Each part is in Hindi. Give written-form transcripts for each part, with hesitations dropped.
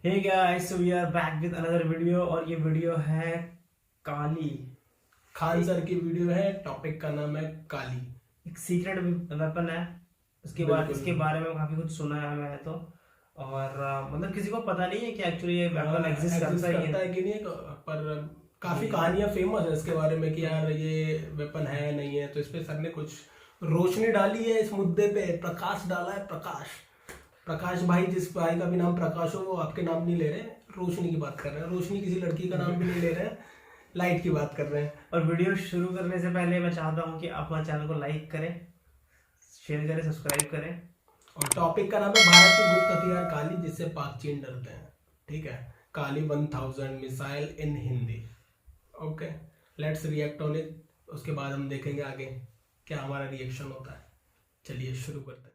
Hey guys, so we are back with another video और ये वीडियो है काली। खान सर की वीडियो है। टॉपिक का नाम है काली। एक सीक्रेट वेपन है। इसके बारे में काफी कुछ सुना है मैंने तो। और मतलब किसी को पता नहीं है कि एक्चुअली ये वेपन एग्जिस्ट करता है कि नहीं, पर काफी कहानियां फेमस है इसके बारे में कि यार ये वेपन है नहीं है। तो इस पे सर ने कुछ रोशनी डाली है, इस मुद्दे पे प्रकाश डाला है। प्रकाश भाई, जिस भाई का भी नाम प्रकाश हो, वो आपके नाम नहीं ले रहे, रोशनी की बात कर रहे हैं। रोशनी किसी लड़की का नाम भी नहीं ले रहे हैं, लाइट की बात कर रहे हैं। और वीडियो शुरू करने से पहले मैं चाहता हूँ कि आप हमारे चैनल को लाइक करें, शेयर करें, सब्सक्राइब करें। और टॉपिक का नाम है भारत की गुप्त हथियार काली, जिससे पाक चीन डरते हैं। ठीक है, काली 1000 missile in Hindi. Okay, let's react on it. उसके बाद हम देखेंगे आगे क्या हमारा रिएक्शन होता है। चलिए शुरू करते हैं।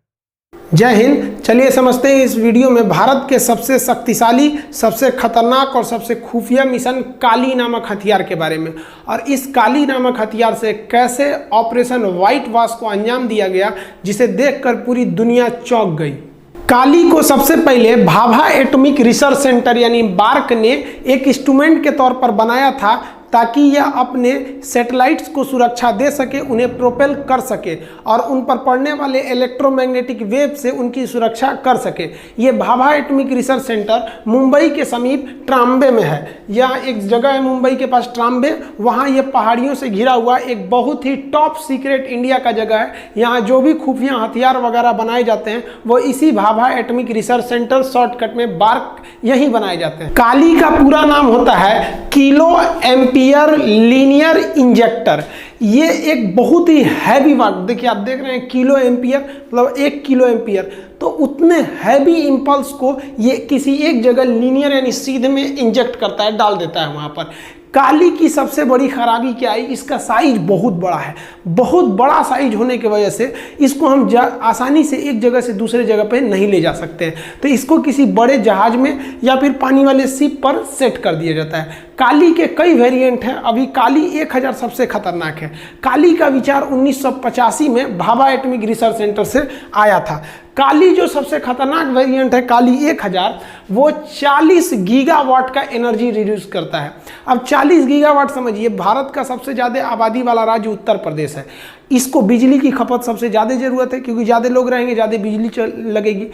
जय हिंद। चलिए समझते हैं इस वीडियो में भारत के सबसे शक्तिशाली, सबसे खतरनाक और सबसे खुफिया मिशन काली नामक हथियार के बारे में, और इस काली नामक हथियार से कैसे ऑपरेशन व्हाइट वॉश को अंजाम दिया गया, जिसे देखकर पूरी दुनिया चौंक गई। काली को सबसे पहले भाभा एटॉमिक रिसर्च सेंटर यानी बार्क ने एक इंस्ट्रूमेंट के तौर पर बनाया था, ताकि यह अपने सैटेलाइट्स को सुरक्षा दे सके, उन्हें प्रोपेल कर सके और उन पर पड़ने वाले इलेक्ट्रोमैग्नेटिक वेव से उनकी सुरक्षा कर सके। ये Bhabha atomic research centre Mumbai के समीप ट्राम्बे में है। यह एक जगह है मुंबई के पास ट्राम्बे, वहाँ ये पहाड़ियों से घिरा हुआ एक बहुत ही टॉप सीक्रेट इंडिया का जगह है। यहाँ जो भी खुफिया हथियार वगैरह बनाए जाते हैं वो इसी Bhabha atomic research centre, shortcut में बार्क, यही बनाए जाते हैं। काली का पूरा नाम होता है किलो एम्पियर लीनियर इंजेक्टर। ये एक बहुत ही हैवी वर्क, देखिए आप देख रहे हैं किलो एम्पियर मतलब 1 किलो एम्पियर, तो उतने हैवी इंपल्स को ये किसी एक जगह लीनियर यानी सीधे में इंजेक्ट करता है, डाल देता है वहाँ पर। काली की सबसे बड़ी खराबी क्या है, इसका साइज बहुत बड़ा है। बहुत बड़ा साइज होने की वजह से इसको हम आसानी से एक जगह से दूसरे जगह पे नहीं ले जा सकते हैं, तो इसको किसी बड़े जहाज में या फिर पानी वाले शिप पर सेट कर दिया जाता है। काली के कई वेरिएंट हैं, अभी काली 1000 सबसे खतरनाक है। काली का विचार 1985 में भाभा एटॉमिक रिसर्च सेंटर से आया था। काली जो सबसे खतरनाक वेरिएंट है काली 1000, वो 40 गीगावाट का एनर्जी रिड्यूस करता है। अब 40 गीगावाट समझिए, भारत का सबसे ज़्यादा आबादी वाला राज्य उत्तर प्रदेश है। इसको बिजली की खपत सबसे ज़्यादा ज़रूरत है, क्योंकि ज़्यादा लोग रहेंगे ज़्यादा बिजली लगेगी।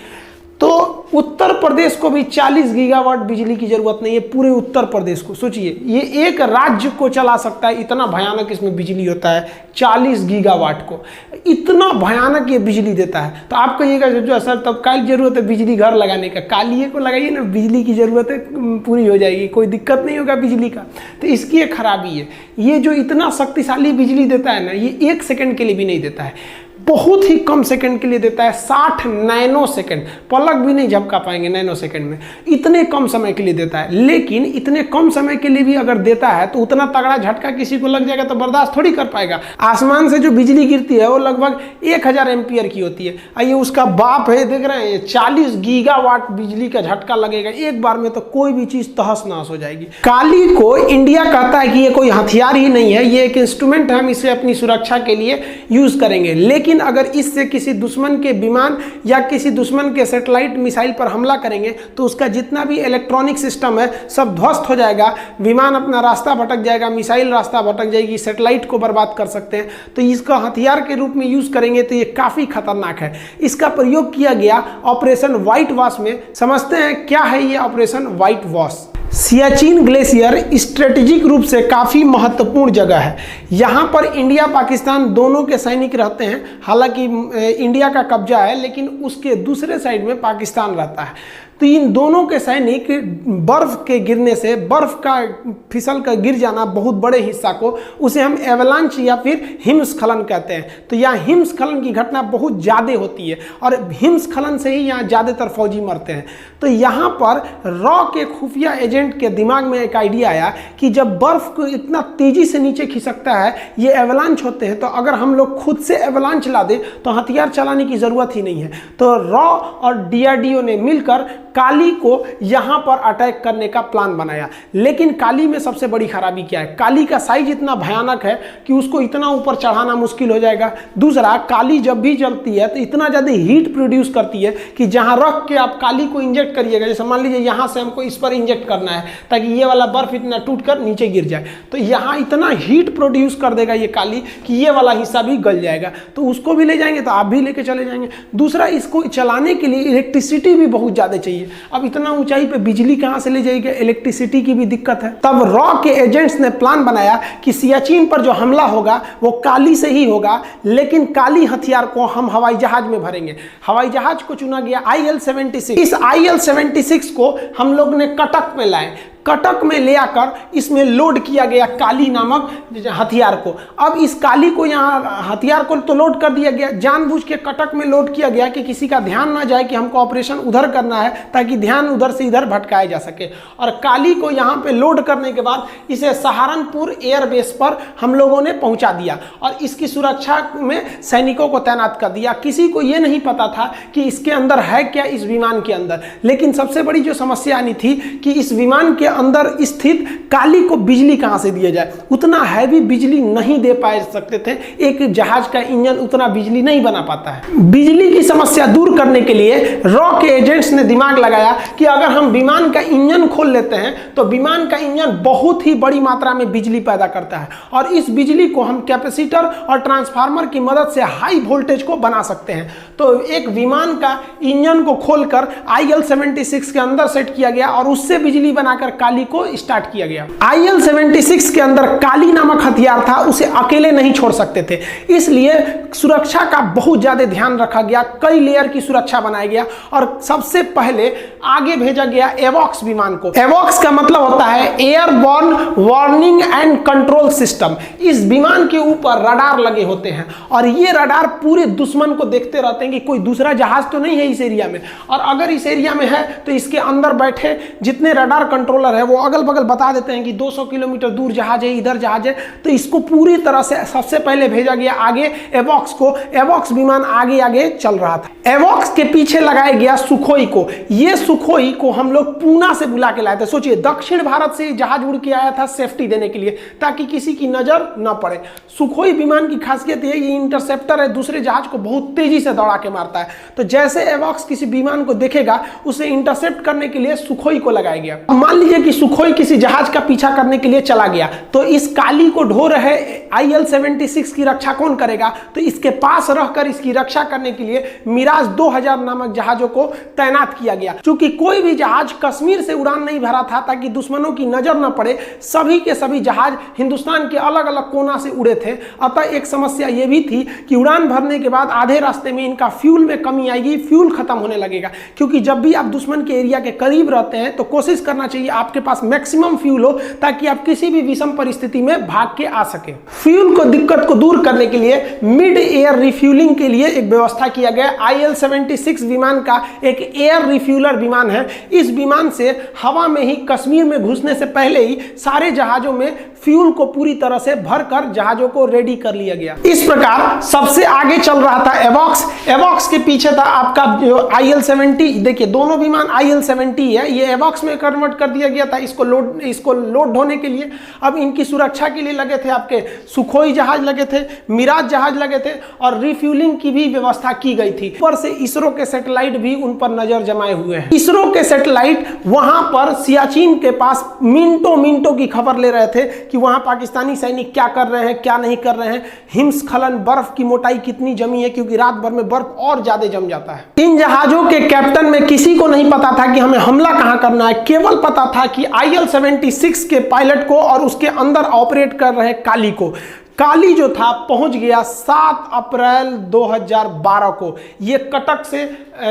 तो उत्तर प्रदेश को भी 40 गीगावाट बिजली की जरूरत नहीं है, पूरे उत्तर प्रदेश को। सोचिए, ये एक राज्य को चला सकता है, इतना भयानक इसमें बिजली होता है। 40 गीगावाट को इतना भयानक ये बिजली देता है। तो आप कहिएगा जो सर तब क्या जरूरत है बिजली घर लगाने का, कालिए को लगाइए ना, बिजली की जरूरत है पूरी हो जाएगी, कोई दिक्कत नहीं होगा बिजली का। तो इसकी एक खराबी है, ये जो इतना शक्तिशाली बिजली देता है ना, ये 1 सेकंड के लिए भी नहीं देता है, बहुत ही कम सेकंड के लिए देता है। 60 नैनो सेकंड, पलक भी नहीं झपका पाएंगे नैनो सेकंड में, इतने कम समय के लिए देता है। लेकिन इतने कम समय के लिए भी अगर देता है तो उतना तगड़ा झटका किसी को लग जाएगा तो बर्दाश्त थोड़ी कर पाएगा। आसमान से जो बिजली गिरती है वो लगभग 1000 एम्पियर की होती है। आइए उसका बाप है, देख रहे हैं, 40 गीगावाट बिजली का झटका लगेगा एक बार में, तो कोई भी चीज तहस नहस हो जाएगी। काली को इंडिया कहता है कि ये कोई हथियार ही नहीं है, ये एक इंस्ट्रूमेंट है, हम इसे अपनी सुरक्षा के लिए यूज करेंगे। लेकिन अगर इससे किसी दुश्मन के विमान या किसी दुश्मन के सैटेलाइट मिसाइल पर हमला करेंगे तो उसका जितना भी इलेक्ट्रॉनिक सिस्टम है सब ध्वस्त हो जाएगा, विमान अपना रास्ता भटक जाएगा, मिसाइल रास्ता भटक जाएगी, सैटेलाइट को बर्बाद कर सकते हैं। तो इसका हथियार के रूप में यूज करेंगे तो ये काफी खतरनाक है। इसका प्रयोग किया गया ऑपरेशन व्हाइट वॉश में। समझते हैं क्या है ये operation white wash. Siachen glacier strategic रूप से काफ़ी महत्वपूर्ण जगह है। यहाँ पर इंडिया पाकिस्तान दोनों के सैनिक रहते हैं। हालांकि इंडिया का कब्जा है, लेकिन उसके दूसरे साइड में पाकिस्तान रहता है। तो इन दोनों के सैनिक बर्फ के गिरने से, बर्फ का फिसल कर गिर जाना बहुत बड़े हिस्सा को, उसे हम एवलांच या फिर हिमस्खलन कहते हैं। तो यहाँ हिमस्खलन की घटना बहुत ज़्यादा होती है और हिमस्खलन से ही यहाँ ज़्यादातर फौजी मरते हैं। तो यहाँ पर रॉ के खुफिया एजेंट के दिमाग में एक आइडिया आया कि जब बर्फ को इतना तेज़ी से नीचे खिसकता है, ये एवलांच होते हैं, तो अगर हम लोग खुद से एवलांच ला दें तो हथियार चलाने की ज़रूरत ही नहीं है। तो रॉ और DRDO ने मिलकर काली को यहां पर अटैक करने का प्लान बनाया। लेकिन काली में सबसे बड़ी खराबी क्या है, काली का साइज इतना भयानक है कि उसको इतना ऊपर चढ़ाना मुश्किल हो जाएगा। दूसरा, काली जब भी जलती है तो इतना ज़्यादा हीट प्रोड्यूस करती है कि जहां रख के आप काली को इंजेक्ट करिएगा, जैसे मान लीजिए यहां से हमको इस पर इंजेक्ट करना है ताकि ये वाला बर्फ इतना टूटकर नीचे गिर जाए, तो यहां इतना हीट प्रोड्यूस कर देगा ये काली कि ये वाला हिस्सा भी गल जाएगा। तो उसको भी ले जाएंगे तो आप भी लेके चले जाएंगे। दूसरा, इसको चलाने के लिए इलेक्ट्रिसिटी भी बहुत ज़्यादा चाहिए। अब इतना ऊंचाई पे बिजली कहाँ से ले जाएगा, इलेक्ट्रिसिटी की भी दिक्कत है। तब रॉ के एजेंट्स ने प्लान बनाया कि सियाचिन पर जो हमला होगा वो काली से ही होगा, लेकिन काली हथियार को हम हवाई जहाज में भरेंगे। हवाई जहाज को चुना गया IL-76। इस IL-76 को हम लोग ने कटक में लाए। कटक में ले आकर इसमें लोड किया गया काली नामक हथियार को। अब इस काली को यहाँ हथियार को तो लोड कर दिया गया, जानबूझ के कटक में लोड किया गया कि किसी का ध्यान ना जाए कि हमको ऑपरेशन उधर करना है, ताकि ध्यान उधर से इधर भटकाया जा सके। और काली को यहाँ पे लोड करने के बाद इसे सहारनपुर एयरबेस पर हम लोगों ने पहुँचा दिया और इसकी सुरक्षा में सैनिकों को तैनात कर दिया। किसी को ये नहीं पता था कि इसके अंदर है क्या, इस विमान के अंदर। लेकिन सबसे बड़ी जो समस्या आनी थी कि इस विमान के अंदर स्थित काली को बिजली कहां से दिया जाए। उतना हैवी बिजली नहीं दे पाए सकते थे, एक जहाज का इंजन उतना बिजली नहीं बना पाता है। बिजली की समस्या दूर करने के लिए रॉ के एजेंट्स ने दिमाग लगाया कि अगर हम विमान का इंजन खोल लेते हैं तो विमान का इंजन बहुत ही बड़ी मात्रा में बिजली पैदा करता है और इस बिजली को हम कैपेसिटर और ट्रांसफार्मर की मदद से हाई वोल्टेज को बना सकते हैं। तो एक विमान का इंजन को खोलकर IL-76 के अंदर सेट किया गया और उससे बिजली बनाकर काली को स्टार्ट किया गया। IL-76 के अंदर काली नामक हथियार था, उसे अकेले नहीं छोड़ सकते थे, इसलिए सुरक्षा का बहुत ज्यादा ध्यान रखा गया। कई लेयर की सुरक्षा बनाया गया और सबसे पहले आगे भेजा गया एवॉक्स विमान को। एवॉक्स का मतलब होता है airborne warning and control system. इस विमान के ऊपर रडार लगे होते हैं और ये रडार पूरे दुश्मन को देखते रहते हैं कि कोई दूसरा जहाज तो नहीं है इस एरिया में, और अगर इस एरिया में है तो इसके अंदर बैठे जितने रडार कंट्रोलर है वो अगल बगल बता देते हैं कि 200 किलोमीटर दूर जहाज है, इधर जहाज है। तो इसको पूरी तरह से सबसे पहले भेजा गया आगे एवॉक्स को। एवॉक्स विमान आगे आगे चल रहा था। एवॉक्स के पीछे लगाया गया सुखोई को। ये सुखोई को हम लोग पूना से बुला के लाए थे। सोचिए, दक्षिण भारत से जहाज उड़ के आया था सेफ्टी देने के लिए, ताकि किसी की नजर न पड़े। सुखोई विमान की खासियत है ये इंटरसेप्टर है, दूसरे जहाज को बहुत तेजी से दौड़ा के मारता है। तो जैसे एवॉक्स किसी विमान को देखेगा उसे इंटरसेप्ट करने के लिए सुखोई को लगाया गया। मान लीजिए कि सुखोई किसी जहाज का पीछा करने के लिए चला गया, तो इस काली को ढो रहे IL-76 की रक्षा कौन करेगा? तो इसके पास रहकर इसकी रक्षा करने के लिए मिराज 2000 नामक जहाजों को तैनात किया गया। क्योंकि कोई भी जहाज कश्मीर से उड़ान नहीं भरा था ताकि दुश्मनों की नजर न पड़े, सभी के सभी जहाज हिंदुस्तान के अलग अलग कोना से उड़े थे। अतः एक समस्या यह भी थी कि उड़ान भरने के बाद आधे रास्ते में इनका फ्यूल में कमी आएगी, फ्यूल खत्म होने लगेगा। क्योंकि जब भी आप दुश्मन के एरिया के करीब रहते हैं तो कोशिश करना चाहिए आपके पास मैक्सिमम फ्यूल हो, ताकि आप किसी भी विषम परिस्थिति में भाग के आ सके। फ्यूल को दिक्कत को दूर करने के लिए मिड एयर रिफ्यूलिंग के लिए एक व्यवस्था किया गया। IL-76 विमान का एक एयर रिफ्यूलर विमान है। इस विमान से हवा में ही कश्मीर में घुसने से पहले ही सारे जहाजों में फ्यूल को पूरी तरह से भरकर जहाजों को रेडी कर लिया गया। इस प्रकार सबसे आगे चल रहा था एवॉक्स। एवॉक्स के पीछे था आपका जो IL-70। देखिए, दोनों विमान IL-70 है, ये एवॉक्स में कन्वर्ट कर दिया गया था इसको लोड ढोने के लिए। अब इनकी सुरक्षा के लिए लगे थे आपके सुखोई जहाज लगे थे, मिराज जहाज लगे थे और रिफ्यूलिंग की भी व्यवस्था की गई थी। ऊपर से इसरो के सैटेलाइट भी उन पर नजर जमाए हुए हैं। इसरो के सैटेलाइट वहां पर सियाचिन के पास मिनटों की खबर ले रहे थे कि वहां पाकिस्तानी सैनिक क्या कर रहे हैं, क्या नहीं कर रहे हैं, हिमस्खलन, बर्फ की मोटाई कितनी जमी है, क्योंकि रात भर में बर्फ और ज्यादा जम जाता है। इन जहाजों के कैप्टन में किसी को नहीं पता था कि हमें हमला कहां करना है, केवल पता था कि IL-76 के पायलट को और उसके अंदर ऑपरेट कर रहे काली को। काली जो था पहुंच गया 7 अप्रैल 2012 को। ये कटक से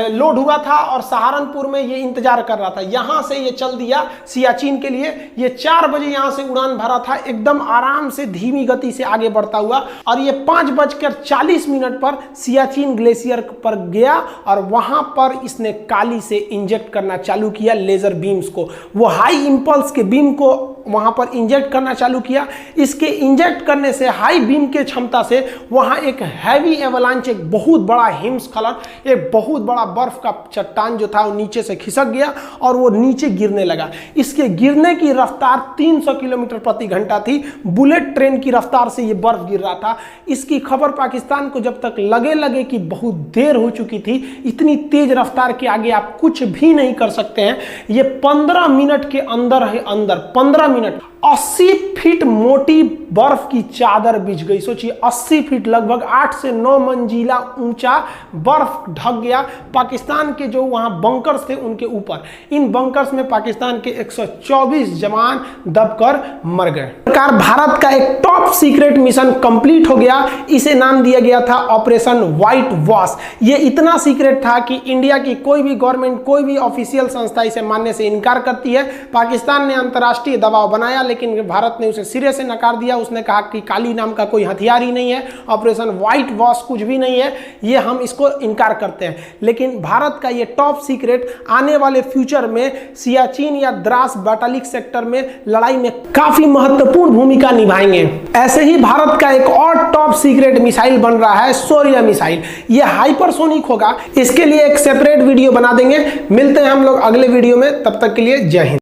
लोड हुआ था और सहारनपुर में ये इंतजार कर रहा था। यहां से ये चल दिया सियाचिन के लिए। ये 4 बजे यहां से उड़ान भरा था, एकदम आराम से धीमी गति से आगे बढ़ता हुआ, और ये 5:40 पर सियाचिन ग्लेशियर पर गया और वहां पर इसने काली से इंजेक्ट करना चालू किया लेजर बीम्स को। वो हाई इंपल्स के बीम को वहां पर इंजेक्ट करना चालू किया। इसके इंजेक्ट करने से हाई बीम के क्षमता से वहां एक हैवी एवलांच, एक बहुत बड़ा हिमस्खलन, एक बहुत बड़ा बर्फ का चट्टान जो था वो नीचे से खिसक गया और वो नीचे गिरने लगा। इसके गिरने की रफ्तार 300 किलोमीटर प्रति घंटा थी। बुलेट ट्रेन की रफ्तार से ये बर्फ गिर रहा था। इसकी खबर पाकिस्तान को जब तक लगे कि बहुत देर हो चुकी थी, इतनी तेज रफ्तार के आगे आप कुछ भी नहीं कर सकते हैं। ये 15 मिनट के अंदर 15 मिनट 80 फीट मोटी बर्फ की चादर बिछ गई। सोचिए 80 फीट, लगभग 8 से 9 मंजिला ऊंचा बर्फ ढक गया पाकिस्तान के जो वहां बंकर्स थे उनके ऊपर। इन बंकर्स में पाकिस्तान के 124 जवान दबकर मर गए। सरकार भारत का एक टॉप सीक्रेट मिशन कंप्लीट हो गया। इसे नाम दिया गया था ऑपरेशन व्हाइट वॉश। ये इतना सीक्रेट था कि इंडिया की कोई भी गवर्नमेंट, कोई भी ऑफिशियल संस्था इसे मानने से इनकार करती है। पाकिस्तान ने अंतर्राष्ट्रीय दबाव बनाया लेकिन भारत ने उसे सिरे से नकार दिया। उसने कहा कि काली नाम का कोई हथियार ही नहीं है, ऑपरेशन व्हाइट वॉश कुछ भी नहीं है, ये हम इसको इनकार करते हैं। लेकिन भारत का ये टॉप सीक्रेट आने वाले फ्यूचर में सियाचिन या द्रास बैटालिक सेक्टर में लड़ाई में काफी महत्वपूर्ण भूमिका निभाएंगे। ऐसे ही भारत का एक और टॉप सीक्रेट मिसाइल बन रहा है, शौर्य मिसाइल। ये हाइपरसोनिक होगा। इसके लिए एक सेपरेट वीडियो बना देंगे। मिलते हैं हम लोग अगले वीडियो में, तब तक के लिए जय हिंद।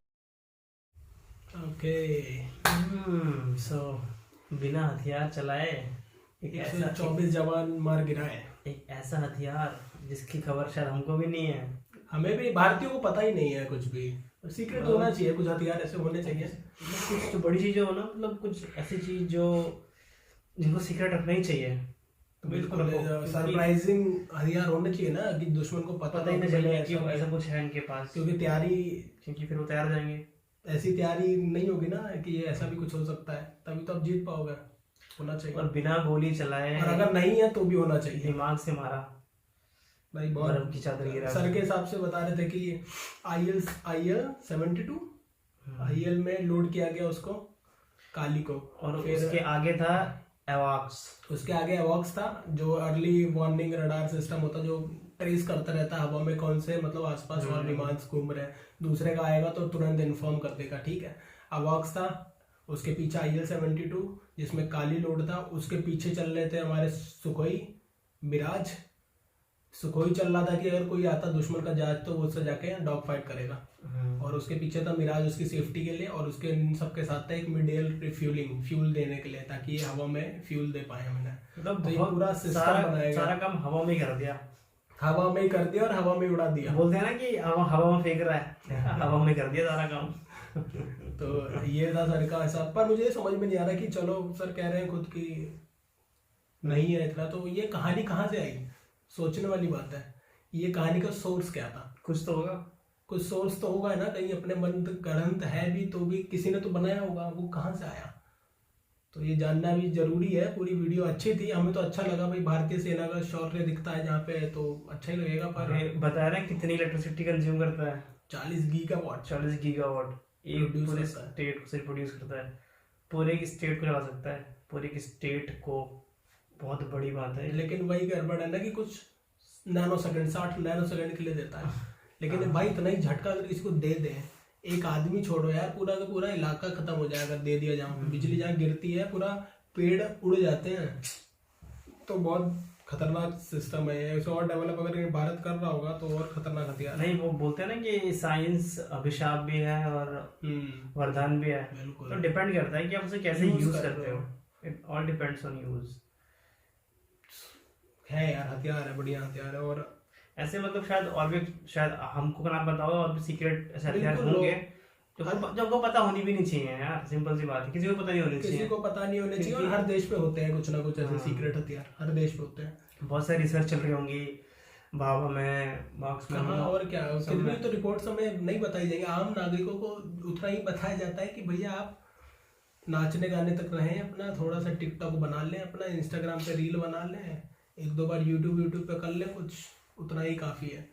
सो बिना हथियार चलाए एक ऐसा 124 जवान मार गिराए। एक ऐसा हथियार जिसकी खबर शायद हमको भी नहीं है। हमें भी, भारतीयों को पता ही नहीं है कुछ भी। सीक्रेट होना चाहिए, कुछ हथियार ऐसे होने चाहिए। मतलब कुछ तो बड़ी चीजें हो ना, मतलब कुछ ऐसी चीज जो जिनको सीक्रेट रखना ही चाहिए। तो बिल्कुल सरप्राइजिंग हथियार होने चाहिए ना, कि दुश्मन को पता ही ना नहीं चले चले कि ऐसा कुछ है इनके पास, क्योंकि तैयारी, क्योंकि फिर वो तैयार हो जाएंगे। ऐसी तैयारी नहीं होगी ना कि ये ऐसा भी कुछ हो सकता है, तभी तो आप जीत पाओगे। होना चाहिए। और बिना गोली चलाए, और अगर नहीं है तो भी होना चाहिए। दिमाग से मारा भाई, बर्फ बहुत की चादर गिरा। सर के हिसाब से बता रहे थे कि IL 72 IL में लोड किया गया उसको, काली को। और उसके आगे था एवॉक्स। उसके आगे एवॉक्स था, जो अर्ली वार्निंग रडार सिस्टम होता, जो ट्रेस करता रहता है हवा में कौन से, मतलब आसपास और विमान घूम रहे हैं। दूसरे का आएगा तो तुरंत इन्फॉर्म कर देगा, ठीक है। एवॉक्स था, उसके पीछे IL 72 जिसमें काली लोड था। उसके पीछे चल रहे थे हमारे सुखोई मिराज। सुखोई चल रहा था कि अगर कोई आता दुश्मन का जहाज तो वो उससे जाके डॉग फाइट करेगा। और उसके पीछे था मिराज उसकी सेफ्टी के लिए, और उसके इन सबके साथ था एक मिड एयर रिफ्यूलिंग, फ्यूल देने के लिए, ताकि ये हवा में फ्यूल दे पाए हमने। मतलब तो ये पूरा सिस्टम बनाया गया। सारा काम हवा में ही कर दिया। हवा में ही कर दिया और हवा में उड़ा दिया। बोलते हैं ना कि हवा में फेंक रहा है, हवा में कर दिया सारा काम। तो ये था सर का ऐसा। पर मुझे समझ में नहीं आ रहा कि चलो सर कह रहे हैं खुद की नहीं है इतना, तो ये कहानी कहाँ से आई? सोचने वाली बात है। ये कहानी का सोर्स क्या था? कुछ तो होगा, कुछ सोर्स तो होगा ना, कहीं अपने मन ग्रंथ है भी तो भी किसी ने तो बनाया होगा, वो कहाँ से आया? तो ये जानना भी जरूरी है। पूरी वीडियो अच्छी थी, हमें तो अच्छा लगा भाई, भारतीय सेना का शौर्य दिखता है जहाँ पे, तो अच्छा ही लगेगा। पर बता रहे हैं कितनी इलेक्ट्रिसिटी कंज्यूम करता है? 40 गीगावाट। 40 गीगावाट एक पूरे स्टेट को सिर्फ प्रोड्यूस करता है। पूरे की स्टेट को चला सकता है, पूरे की स्टेट को। बहुत बड़ी बात है। लेकिन वही गड़बड़ है ना कि कुछ नैनो सेकंड, 60 नैनो सेकंड के लिए देता है। लेकिन भाई इतना ही झटका अगर किसी को दे दे, एक आदमी छोड़ो यार, पूरा का पूरा इलाका खत्म हो जाएगा दे दिया। जहाँ पे बिजली जहाँ गिरती है पूरा पेड़ उड़ जाते हैं। तो बहुत खतरनाक सिस्टम है। इसे और डेवलप अगर भारत कर रहा होगा तो और खतरनाक हथियार। नहीं, वो बोलते हैं ना कि साइंस अभिशाप भी है और वरदान भी है। बिल्कुल। तो डिपेंड करता है कि आप उसे कैसे यूज करते हो। It all depends on use. है यार, हथियार है, बढ़िया हथियार है। और ऐसे मतलब शायद हमको ना पता हो और भी सीक्रेट ऐसे हथियार होंगे जो हमको पता होनी भी नहीं चाहिए यार। सिंपल सी बात है, किसी को पता नहीं होनी चाहिए। किसी को पता नहीं होने चाहिए। और हर देश पे होते हैं कुछ ना कुछ ऐसे सीक्रेट हथियार, हर देश पे होते हैं। बहुत सारी रिसर्च चल रही होंगी भाभा में, बॉक्स में। हाँ, और क्या, कितनी तो रिपोर्ट्स हमें नहीं बताई जाएगी। आम नागरिकों को उतना ही बताया जाता है कि भैया आप नाचने गाने तक रहें, अपना थोड़ा सा टिकटॉक बना लें, अपना इंस्टाग्राम पे रील बना लें, 1-2 बार यूट्यूब पे कर लें कुछ, उतना ही काफ़ी है।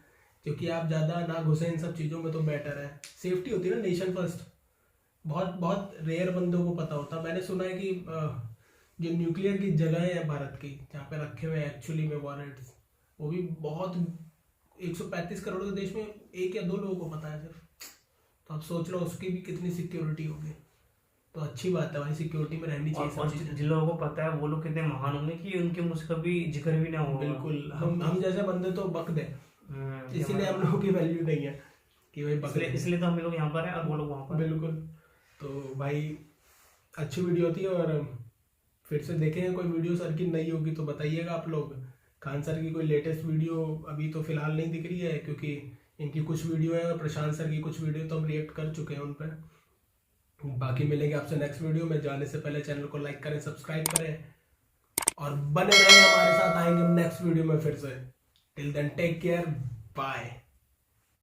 क्योंकि आप ज़्यादा ना घुसे इन सब चीज़ों में तो बेटर है। सेफ्टी होती है ना, नेशन फर्स्ट। बहुत रेयर बंदों को पता होता। मैंने सुना है कि जो न्यूक्लियर की जगहें हैं भारत की, जहाँ पे रखे हुए हैं एक्चुअली में वॉरेंट्स, वो भी बहुत 135 करोड़ के देश में 1 या 2 लोगों को पता है सिर्फ। तो आप सोच लो उसकी भी कितनी सिक्योरिटी होगी। तो अच्छी बात है भाई, सिक्योरिटी में रहनी चाहिए और सब चीजें। जिन लोगों को पता है वो लोग कितने महान होंगे कि उनके मुझ से कभी जिक्र भी ना हो। बिल्कुल, हम जैसे बंदे तो बक दे, इसीलिए हम लोगों की वैल्यू नहीं है कि भाई बक दे। इसलिए तो हम लोग यहाँ पर हैं और वो लोग वहाँ पर। बिल्कुल। तो भाई अच्छी वीडियो थी, और फिर से देखेंगे कोई वीडियो सर की नई होगी तो बताइएगा आप लोग। खान सर की कोई लेटेस्ट वीडियो अभी तो फिलहाल नहीं दिख रही है, क्योंकि इनकी कुछ वीडियो है और प्रशांत सर की कुछ वीडियो तो हम रिएक्ट कर चुके हैं उन पर। बाकी मिलेंगे आपसे नेक्स्ट वीडियो में। जाने से पहले चैनल को लाइक करें, सब्सक्राइब करें और बने रहें हमारे साथ। आएंगे नेक्स्ट वीडियो में फिर से। Till then take care, bye.